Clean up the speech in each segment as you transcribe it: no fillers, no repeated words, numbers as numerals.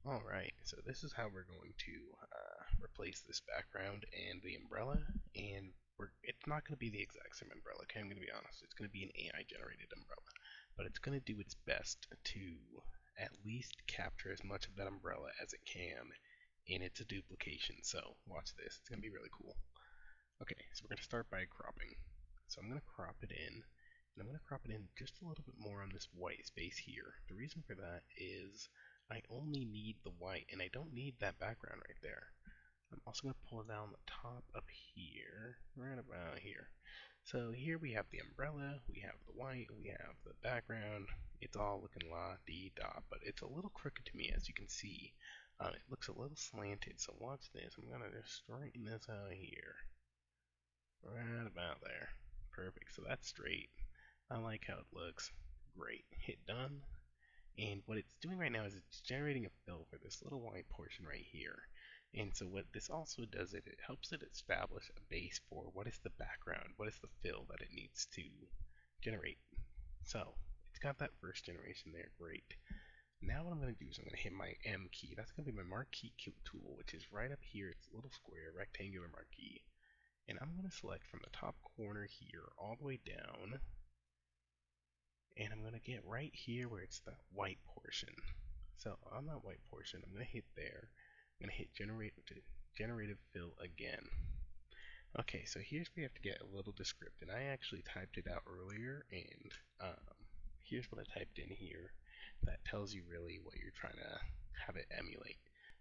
Alright, so this is how we're going to replace this background and the umbrella, and it's not going to be the exact same umbrella, okay, I'm going to be honest. It's going to be an AI generated umbrella, but it's going to do its best to at least capture as much of that umbrella as it can in its duplication. So watch this, it's going to be really cool. Okay, so we're going to start by cropping. So I'm going to crop it in, and I'm going to crop it in just a little bit more on this white space here. The reason for that is I only need the white, and I don't need that background right there. I'm also going to pull it down the top up here, right about here. So here we have the umbrella, we have the white, we have the background. It's all looking la-dee-da, but it's a little crooked to me, as you can see. It looks a little slanted, so watch this. I'm going to just straighten this out here. Right about there. Perfect, so that's straight. I like how it looks. Great. Hit done. And what it's doing right now is it's generating a fill for this little white portion right here. And so what this also does is it helps it establish a base for what is the background, what is the fill that it needs to generate. So it's got that first generation there, great. Now what I'm going to do is I'm going to hit my M key. That's going to be my marquee tool, which is right up here. It's a little square, rectangular marquee. And I'm going to select from the top corner here all the way down, and I'm going to get right here where it's that white portion. So on that white portion, I'm going to hit there. I'm going to hit generative fill again. Okay, so here's where you have to get a little descriptive. I actually typed it out earlier, and here's what I typed in here that tells you really what you're trying to have it emulate.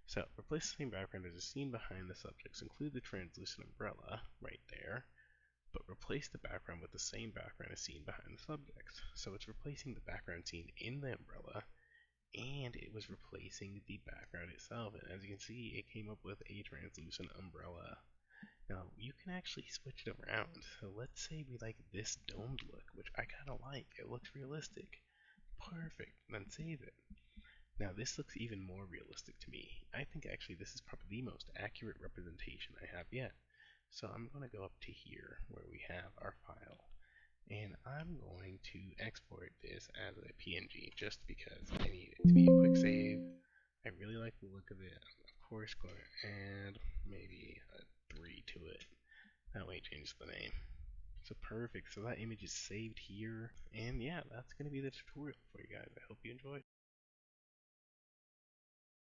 So replace the same background as the scene behind the subjects. Include the translucent umbrella right there, but replace the background with the same background as seen behind the subjects. So it's replacing the background scene in the umbrella, and it was replacing the background itself. And as you can see, it came up with a translucent umbrella. Now you can actually switch it around. So let's say we like this domed look, which I kind of like. It looks realistic. Perfect. Then save it. Now this looks even more realistic to me. I think actually this is probably the most accurate representation I have yet. So I'm going to go up to here where we have our file, and I'm going to export this as a PNG just because I need it to be a quick save. I really like the look of it. I'm of course going to add maybe a 3 to it. That way it changes the name. So perfect. So that image is saved here. And yeah, that's going to be the tutorial for you guys. I hope you enjoyed.